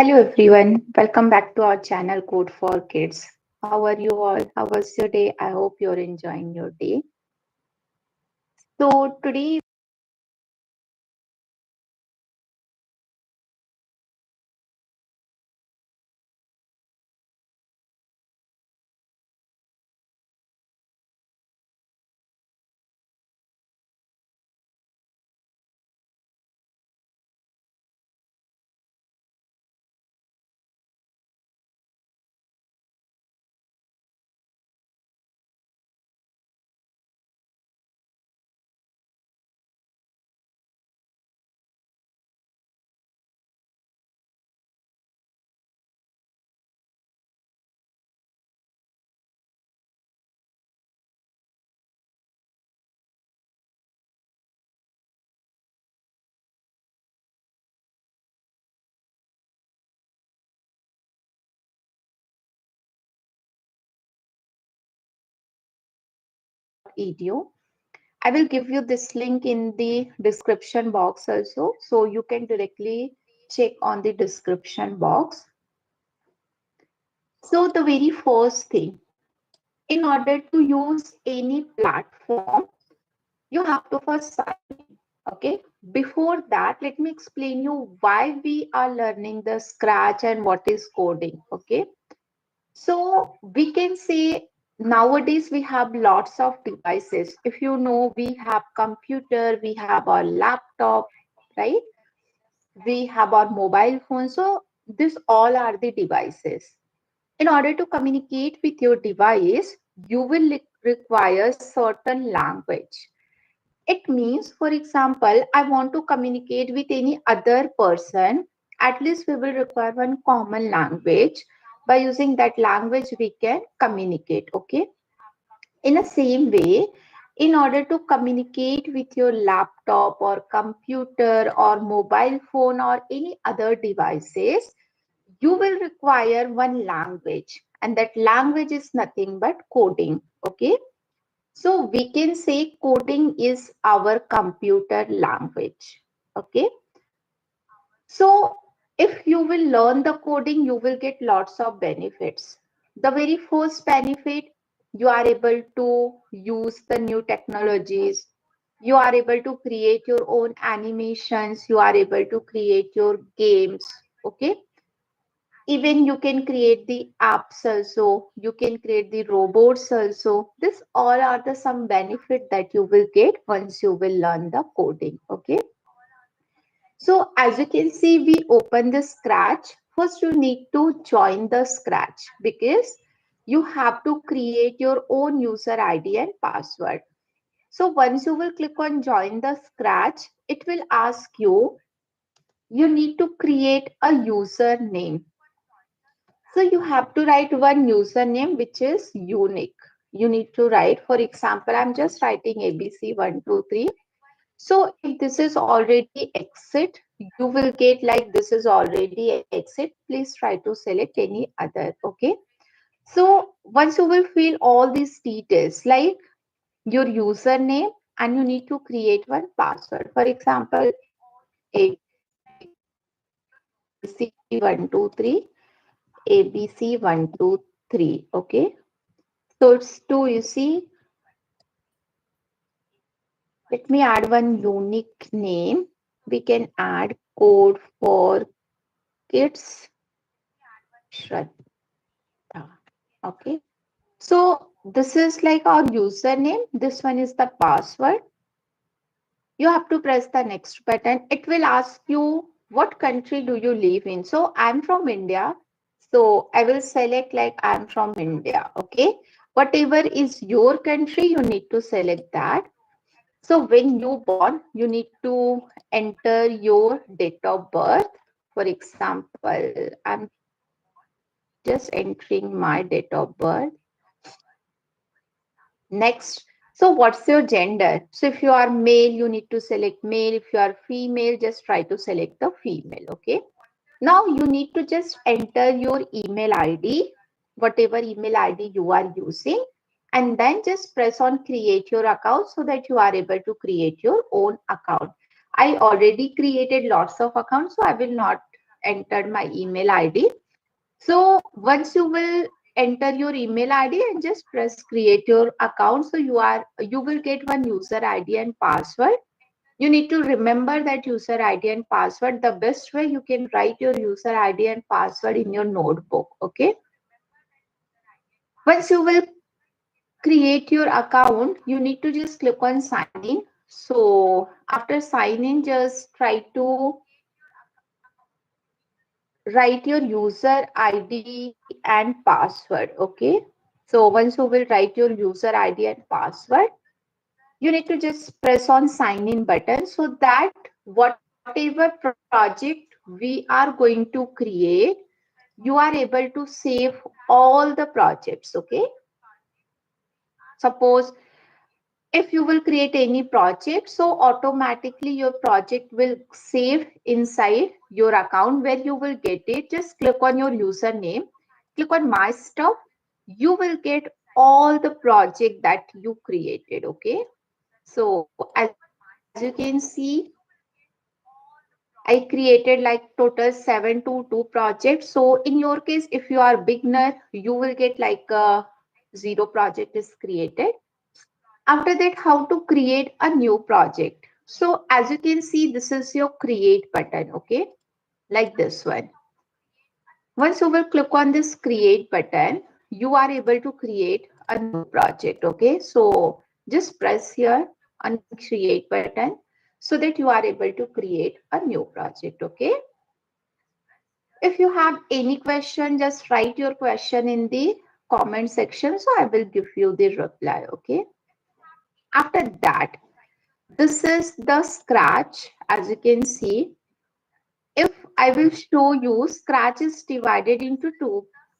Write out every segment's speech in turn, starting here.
Hello everyone, welcome back to our channel Code for Kids. How are you all? How was your day? I hope you're enjoying your day. So today edu. I will give you this link in the description box also, so you can directly check on the description box. So the very first thing, in order to use any platform, you have to first sign in. Okay. Before that, let me explain you why we are learning the Scratch and what is coding. Okay. So we can say nowadays we have lots of devices. If you know, we have computer, we have our laptop, right? We have our mobile phone. So this all are the devices. In order to communicate with your device, you will require certain language. It means, for example, I want to communicate with any other person. At least we will require one common language. By using that language, we can communicate. Okay. In the same way, in order to communicate with your laptop or computer or mobile phone or any other devices, you will require one language. And that language is nothing but coding. Okay. So we can say coding is our computer language. Okay. So if you will learn the coding, you will get lots of benefits. The very first benefit, you are able to use the new technologies. You are able to create your own animations. You are able to create your games. Okay. Even you can create the apps also. You can create the robots also. This all are the some benefit that you will get once you will learn the coding. Okay. So as you can see, we open the Scratch. First, you need to join the Scratch because you have to create your own user ID and password. So once you will click on join the Scratch, it will ask you, you need to create a username. So you have to write one username which is unique. You need to write, for example, I'm just writing ABC123. So if this is already exit, you will get like this is already exit. Please try to select any other. Okay. So once you will fill all these details like your username and you need to create one password. For example, ABC123, ABC123. Okay. So it's two, you see. Let me add one unique name. We can add code for kids. Shraddha. Okay. So this is like our username. This one is the password. You have to press the next button. It will ask you what country do you live in. So I'm from India. So I will select like I'm from India. Okay. Whatever is your country, you need to select that. So when you born, you need to enter your date of birth. For example, I'm just entering my date of birth. Next, so what's your gender? So if you are male, you need to select male. If you are female, just try to select the female. Okay. Now you need to just enter your email ID, whatever email ID you are using, and then just press on create your account so that you are able to create your own account. I already created lots of accounts, so I will not entered my email ID. So once you will enter your email ID and just press create your account. So you will get one user ID and password. You need to remember that user ID and password. The best way, you can write your user ID and password in your notebook. Okay. Once you will create your account, you need to just click on sign in. So after sign in, just try to write your user ID and password. Okay. So once you will write your user ID and password, you need to just press on sign in button so that whatever project we are going to create, you are able to save all the projects. Okay. Suppose if you will create any project, so automatically your project will save inside your account where you will get it. Just click on your username, click on my stuff. You will get all the project that you created. Okay. So as you can see, I created like total 722 projects. So in your case, if you are beginner, you will get like zero project is created. After that, how to create a new project. So as you can see, this is your create button. Okay. Like this one. Once you will click on this create button, you are able to create a new project. Okay. So just press here on create button so that you are able to create a new project. Okay. If you have any question, just write your question in the comment section. So I will give you the reply. Okay. After that, this is the Scratch. As you can see, if I will show you, Scratch is divided into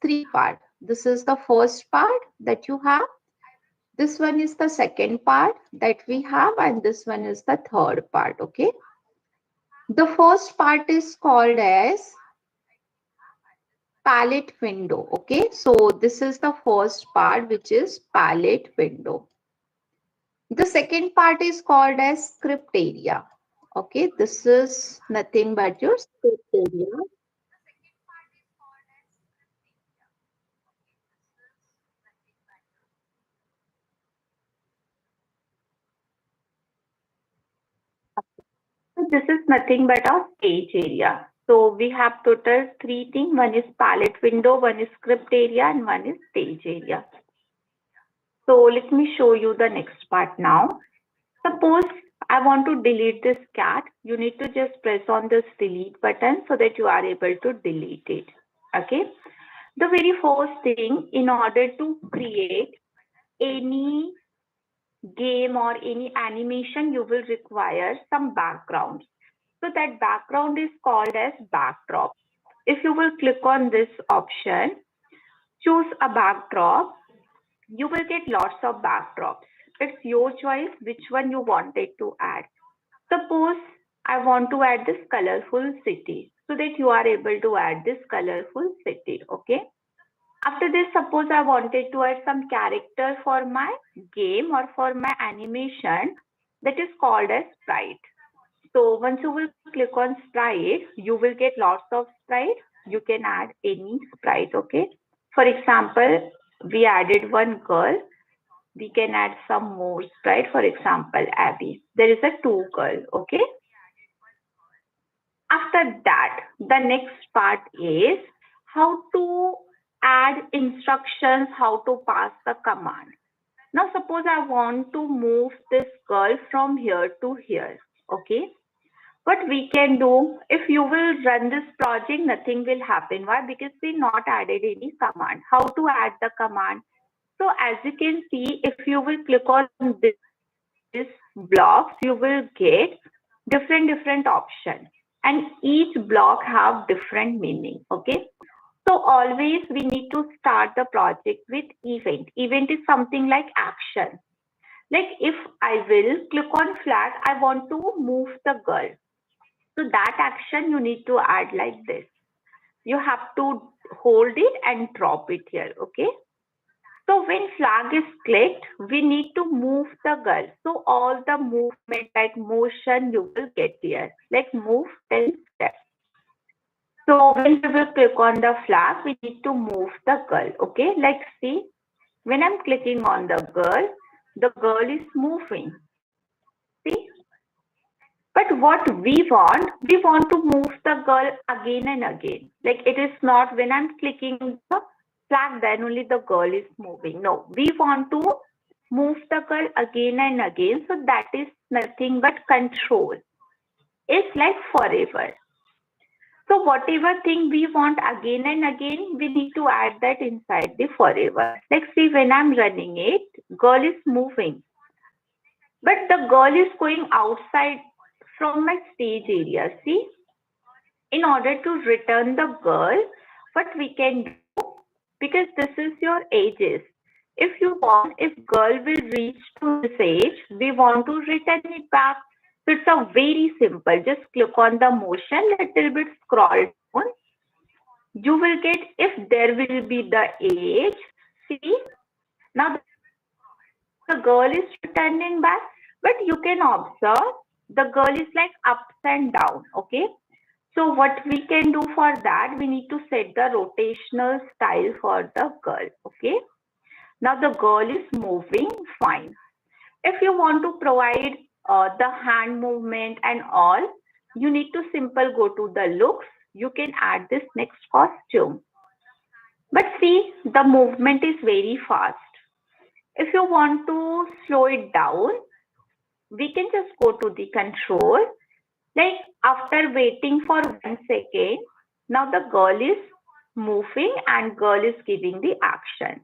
three parts. This is the first part that you have. This one is the second part that we have, and this one is the third part. Okay. The first part is called as palette window. Okay. So this is the first part, which is palette window. The second part is called as script area. Okay, this is nothing but your script area. So this is nothing but a stage area. So we have total three things. One is palette window, one is script area, and one is stage area. So let me show you the next part now. Suppose I want to delete this cat. You need to just press on this delete button so that you are able to delete it. Okay. The very first thing, in order to create any game or any animation, you will require some background. So that background is called as backdrop. If you will click on this option, choose a backdrop, you will get lots of backdrops. It's your choice which one you wanted to add. Suppose I want to add this colorful city, so that you are able to add this colorful city. Okay. After this, suppose I wanted to add some character for my game or for my animation, that is called as sprite. So once you will click on sprite, you will get lots of sprite. You can add any sprite. Okay. For example, we added one girl. We can add some more sprite. For example, Abby. There is a two girl. Okay. After that, the next part is how to add instructions, how to pass the command. Now, suppose I want to move this girl from here to here. Okay. What we can do, if you will run this project, nothing will happen. Why? Because we not added any command. How to add the command? So as you can see, if you will click on this blocks, you will get different options, and each block have different meaning. Okay. So always we need to start the project with event. Event is something like action. Like if I will click on flag, I want to move the girl. So that action you need to add like this. You have to hold it and drop it here. Okay. So when flag is clicked, we need to move the girl. So all the movement like motion you will get here. Like move 10 steps. So when we will click on the flag, we need to move the girl. Okay, let's see. When I'm clicking on the girl is moving. See? But what we want to move the girl again and again. Like it is not when I'm clicking the flag, then only the girl is moving. No, we want to move the girl again and again. So that is nothing but control. It's like forever. So whatever thing we want again and again, we need to add that inside the forever. Like see, when I'm running it, girl is moving. But the girl is going outside from my stage area. See, in order to return the girl, what we can do, because this is your ages. If you want, if girl will reach to this age, we want to return it back. So it's a very simple. Just click on the motion, little bit scroll down. You will get if there will be the age. See, now the girl is returning back, but you can observe the girl is like ups and down. Okay. So what we can do for that, we need to set the rotational style for the girl. Okay. Now the girl is moving fine. If you want to provide the hand movement and all, you need to simple go to the looks. You can add this next costume. But see, the movement is very fast. If you want to slow it down, we can just go to the control. Like after waiting for 1 second, now the girl is moving and girl is giving the action.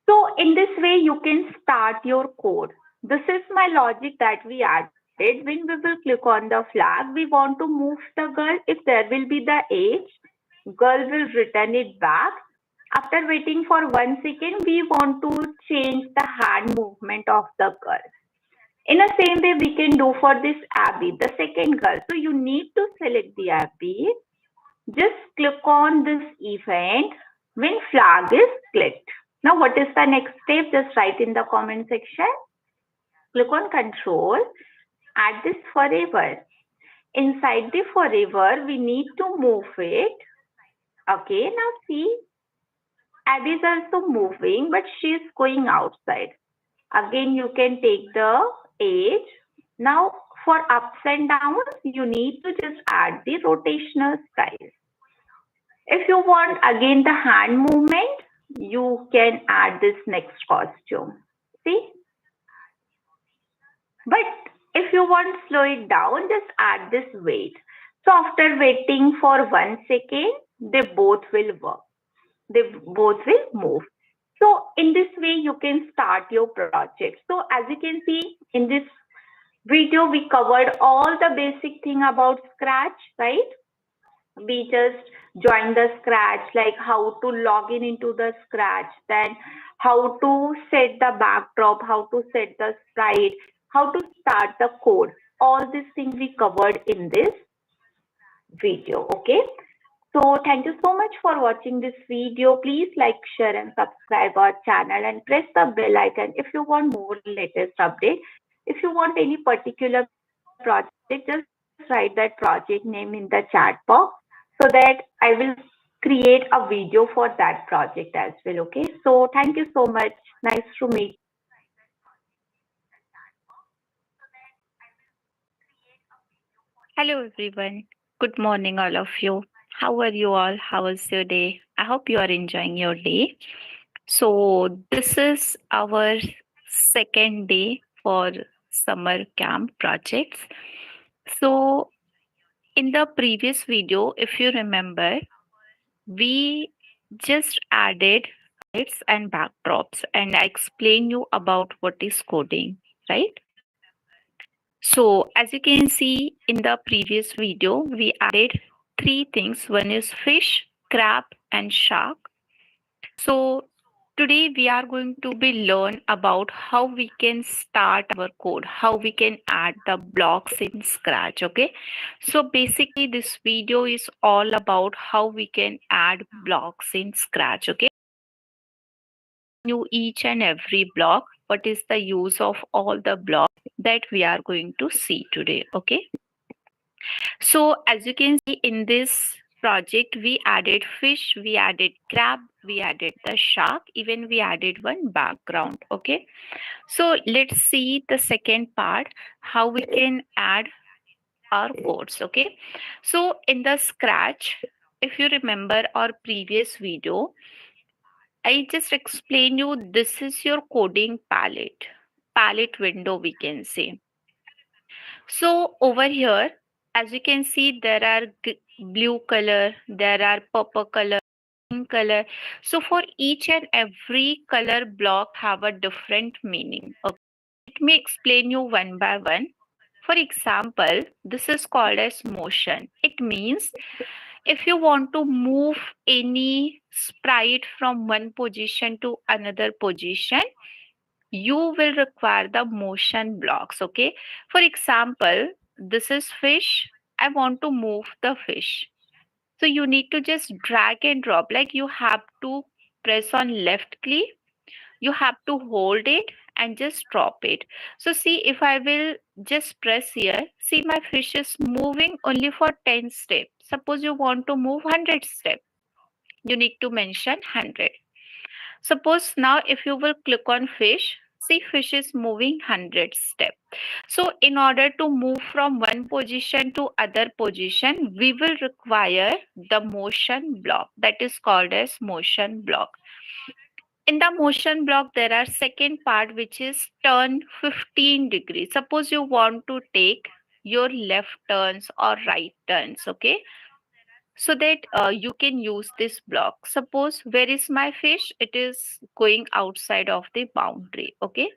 So in this way, you can start your code. This is my logic that we added. When we will click on the flag, we want to move the girl. If there will be the age, girl will return it back. After waiting for 1 second, we want to change the hand movement of the girl. In the same way, we can do for this Abby, the second girl. So you need to select the Abby. Just click on this event when flag is clicked. Now, what is the next step? Just write in the comment section. Click on control, add this forever. Inside the forever, we need to move it. Okay, now see, Abby is also moving, but she is going outside. Again, you can take the age. Now, for ups and downs, you need to just add the rotational style. If you want again the hand movement, you can add this next costume. See? But if you want to slow it down, just add this wait. So after waiting for 1 second, they both will work. They both will move. So in this way, you can start your project. So as you can see in this video, we covered all the basic thing about Scratch, right? We just join the Scratch, like how to log in into the Scratch, then how to set the backdrop, how to set the sprite, how to start the code. All these things we covered in this video, okay? So thank you so much for watching this video. Please like, share and subscribe our channel and press the bell icon if you want more latest update. If you want any particular project, just write that project name in the chat box so that I will create a video for that project as well. Okay. So thank you so much. Nice to meet. Hello, everyone. Good morning, all of you. How are you all? How was your day? I hope you are enjoying your day. So, this is our second day for summer camp projects. So, in the previous video, if you remember, we just added lights and backdrops, and I explained you about what is coding, right? So as you can see in the previous video, we added three things. One is fish, crab, and shark. So today we are going to be learn about how we can start our code, how we can add the blocks in Scratch. Okay. So basically this video is all about how we can add blocks in Scratch. Okay. You each and every block, what is the use of all the blocks that we are going to see today. Okay. So as you can see in this project, we added fish, we added crab, we added the shark, even we added one background. Okay. So let's see the second part, how we can add our codes. Okay. So in the Scratch, if you remember our previous video, I just explained you this is your coding palette window, we can say. So over here, as you can see, there are blue color, there are purple color, pink color. So for each and every color block have a different meaning. Okay. Let me explain you one by one. For example, this is called as motion. It means if you want to move any sprite from one position to another position, you will require the motion blocks. Okay. For example, this is fish. I want to move the fish. So you need to just drag and drop. Like you have to press on left click, you have to hold it and just drop it. So see, if I will just press here, see my fish is moving only for 10 steps. Suppose you want to move 100 steps, you need to mention 100. Suppose now if you will click on fish, see fish is moving 100 step. So in order to move from one position to other position, we will require the motion block, that is called as motion block. In the motion block, there are second part which is turn 15 degrees. Suppose you want to take your left turns or right turns, okay? So that you can use this block. Suppose where is my fish? It is going outside of the boundary, okay?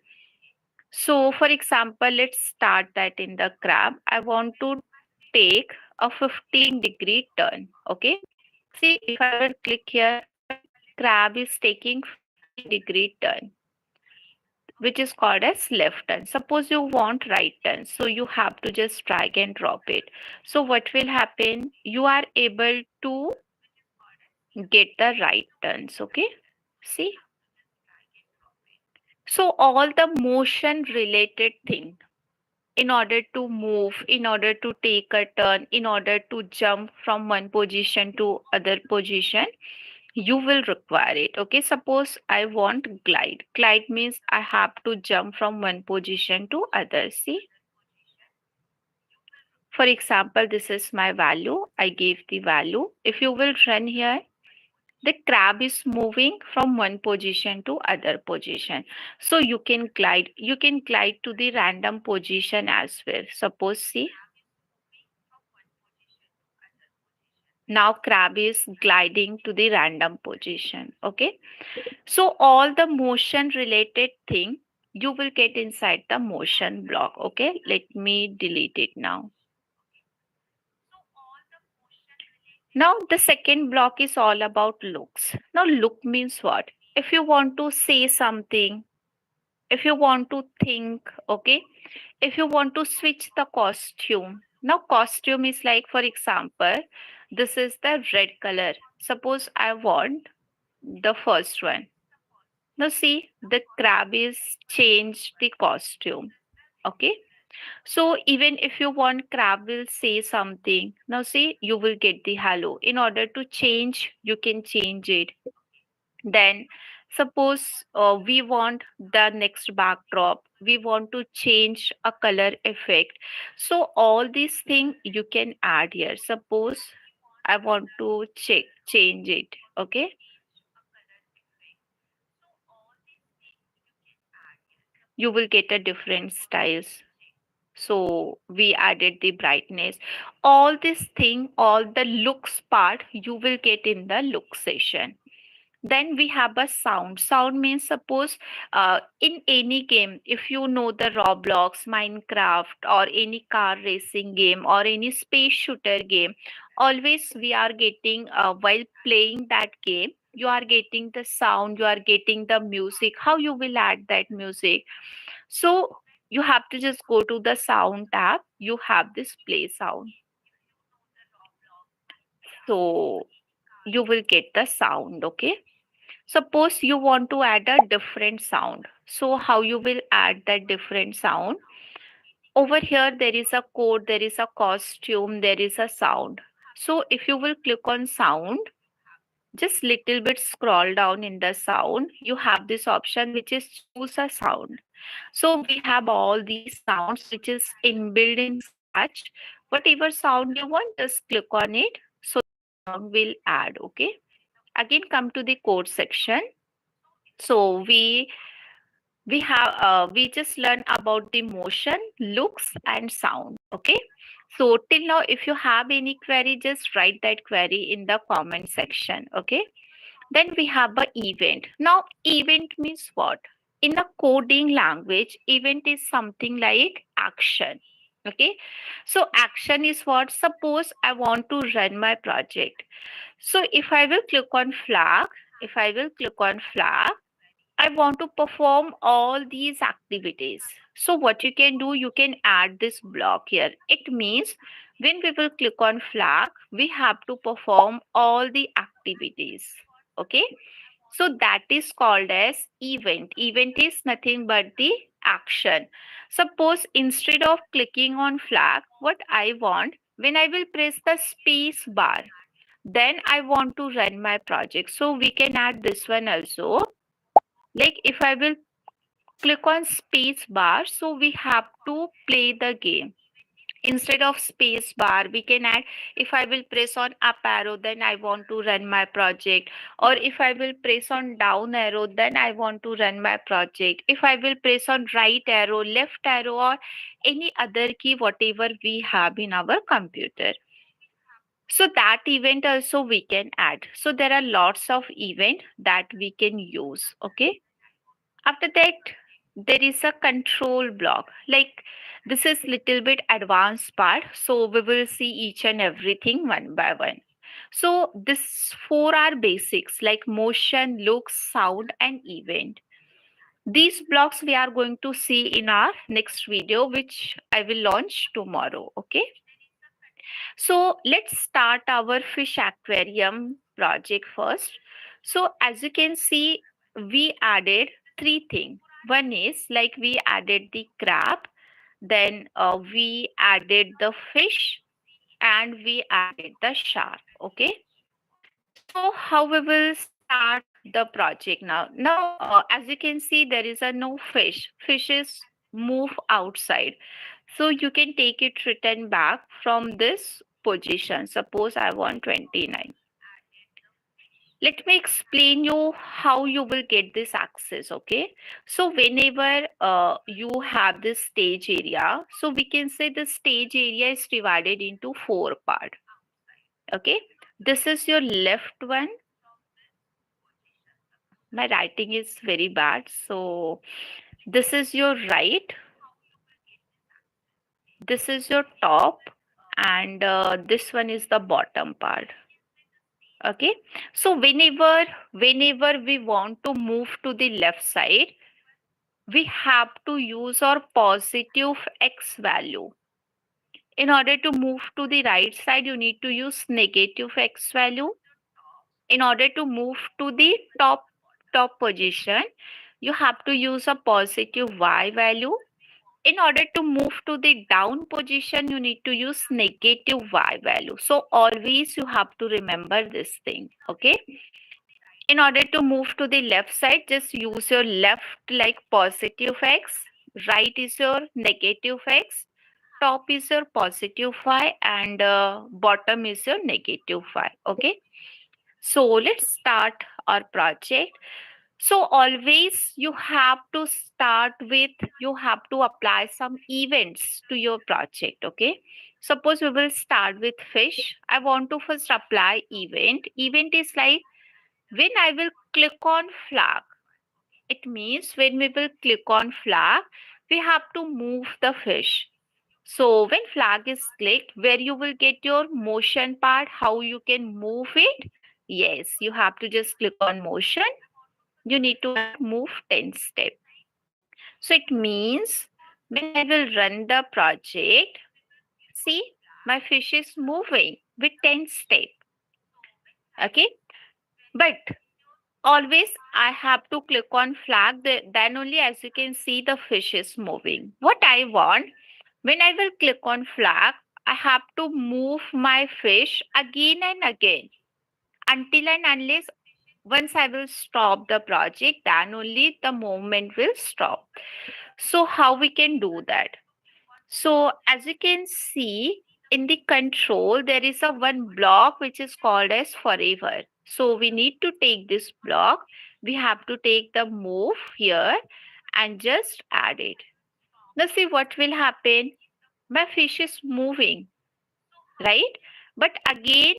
So for example, let's start that in the crab. I want to take a 15-degree turn, okay? See, if I will click here, my crab is taking 15-degree turn, which is called as left turn. Suppose you want right turn, so you have to just drag and drop it. So what will happen? You are able to get the right turns. Okay. See. So all the motion related thing, in order to move, in order to take a turn, in order to jump from one position to other position, you will require it. Okay. Suppose I want glide. Glide means I have to jump from one position to other. See. For example, this is my value. I gave the value. If you will run here, the crab is moving from one position to other position. So you can glide to the random position as well. Suppose see, now crab is gliding to the random position. Okay. So all the motion related thing you will get inside the motion block. Okay. Let me delete it now. Now, the second block is all about looks. Now, look means what? If you want to say something, if you want to think, okay, if you want to switch the costume. Now, costume is like, for example, this is the red color. Suppose I want the first one. Now, see, the crab is changed the costume, okay. So even if you want crab will say something, now see you will get the hello. In order to change, you can change it. Then suppose we want the next backdrop, we want to change a color effect. So all these things you can add here. Suppose I want to change it, okay. You will get a different styles. So we added the brightness, all this thing, all the looks part you will get in the look session. Then we have a sound means suppose in any game, if you know the Roblox, Minecraft, or any car racing game or any space shooter game, always we are getting while playing that game, you are getting the sound, you are getting the music. How you will add that music? So you have to just go to the sound tab. You have this play sound. So you will get the sound. Okay. Suppose you want to add a different sound. So how you will add that different sound? Over here, there is a code, there is a costume, there is a sound. So if you will click on sound, just little bit scroll down in the sound, you have this option which is choose a sound. So we have all these sounds which is inbuilt in Scratch. Whatever sound you want, just click on it. So sound will add. Okay. Again, come to the code section. So we just learn about the motion, looks, and sound. Okay. So till now, if you have any query, just write that query in the comment section. Okay. Then we have a event. Now, event means what? In the coding language, event is something like action. Okay. So action is what? Suppose I want to run my project. So if I will click on flag, if I will click on flag, I want to perform all these activities. So what you can do, you can add this block here. It means when we will click on flag, we have to perform all the activities. Okay. So that is called as event. Event is nothing but the action. Suppose instead of clicking on flag, what I want, when I will press the space bar, then I want to run my project. So we can add this one also. Like if I will click on space bar, so we have to play the game. Instead of space bar, we can add if I will press on up arrow, then I want to run my project. Or if I will press on down arrow, then I want to run my project. If I will press on right arrow, left arrow, or any other key, whatever we have in our computer. So that event also we can add. So there are lots of event that we can use. Okay. After that, there is a control block. Like this is little bit advanced part. So we will see each and everything one by one. So this four are basics like motion, look, sound, and event. These blocks we are going to see in our next video, which I will launch tomorrow. Okay. So let's start our fish aquarium project first. So as you can see, we added three things. One is like we added the crab, then we added the fish, and we added the shark. Okay. So how we will start the project now? Now, as you can see, there is a no fish. Fishes move outside. So you can take it return back from this position. Suppose I want 29. Let me explain you how you will get this access. Okay. So whenever you have this stage area, so we can say the stage area is divided into four parts. Okay. This is your left one. My writing is very bad. So this is your right. This is your top. And this one is the bottom part. Okay. So whenever we want to move to the left side, we have to use our positive x value. In order to move to the right side, you need to use negative x value. In order to move to the top position, you have to use a positive y value. In order to move to the down position, you need to use negative y value. So always you have to remember this thing. Okay. In order to move to the left side, just use your left like positive x, right is your negative x, top is your positive y, and bottom is your negative y. Okay. So let's start our project. So always you have to start with, you have to apply some events to your project. Okay. Suppose we will start with fish. I want to first apply event. Event is like when I will click on flag. It means when we will click on flag, we have to move the fish. So when flag is clicked, where you will get your motion part, how you can move it. Yes, you have to just click on motion. You need to add move 10 step. So it means when I will run the project, see my fish is moving with 10 step. Okay. But always I have to click on flag, then only as you can see the fish is moving. What I want, when I will click on flag, I have to move my fish again and again until and unless once I will stop the project, then only the movement will stop. So how we can do that? So as you can see in the control, there is a one block which is called as forever. So we need to take this block. We have to take the move here and just add it. Now see what will happen. My fish is moving, right? But again,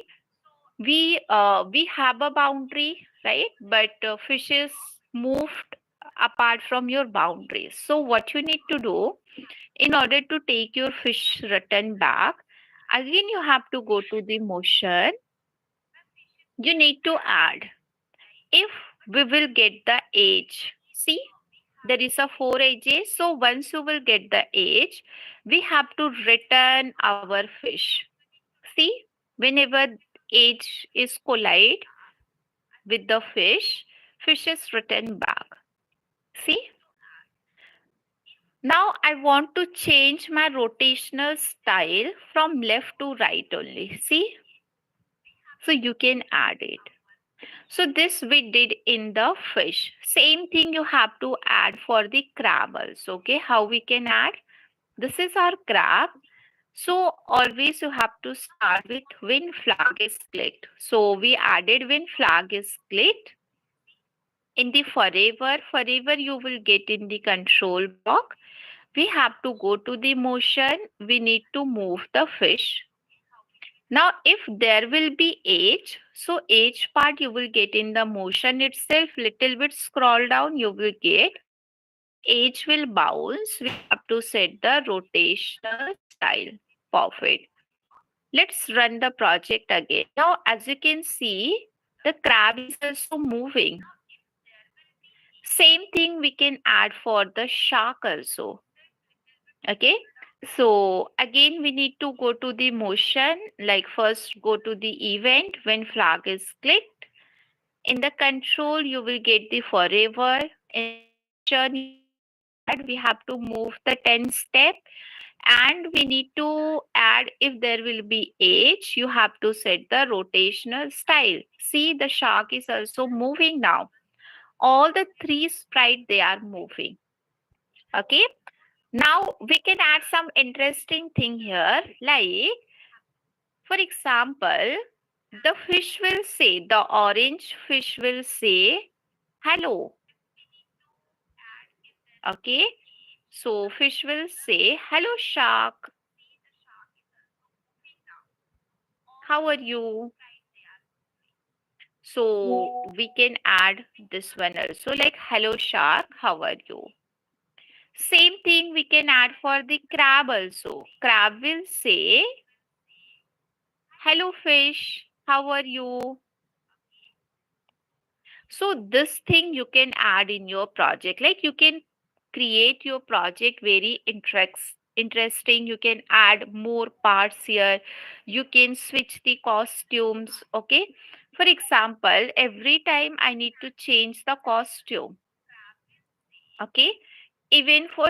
we have a boundary, right? But fishes moved apart from your boundaries. So what you need to do in order to take your fish return back, again you have to go to the motion. You need to add. If we will get the age, see there is a 4 ages. So once you will get the age, we have to return our fish. See, whenever age is collide with the fish, fish is return back. See, now I want to change my rotational style from left to right only. See, so you can add it. So this we did in the fish. Same thing you have to add for the crab also. Okay, how we can add? This is our crab. So always you have to start with when flag is clicked. So we added when flag is clicked. In the forever you will get in the control block. We have to go to the motion. We need to move the fish. Now, if there will be age, so age part you will get in the motion itself. Little bit scroll down, you will get. When age will bounce, we have to set the rotational style. Perfect. Let's run the project again. Now, as you can see, the crab is also moving. Same thing we can add for the shark also. Okay. So again, we need to go to the motion, like first go to the event when flag is clicked. In the control, you will get the forever. In the motion, you have to add, we have to move the 10 step, and we need to add if there will be age, you have to set the rotational style. See, the shark is also moving now. All the three sprite, they are moving. Okay. Now we can add some interesting thing here, like for example, the fish will say, the orange fish will say, hello. Okay. So fish will say, hello shark. How are you? So we can add this one also, like hello shark, how are you? Same thing we can add for the crab also. Crab will say, hello fish, how are you? So this thing you can add in your project. Like you can create your project very interesting. You can add more parts here. You can switch the costumes. Okay. For example, every time I need to change the costume. Okay. Even for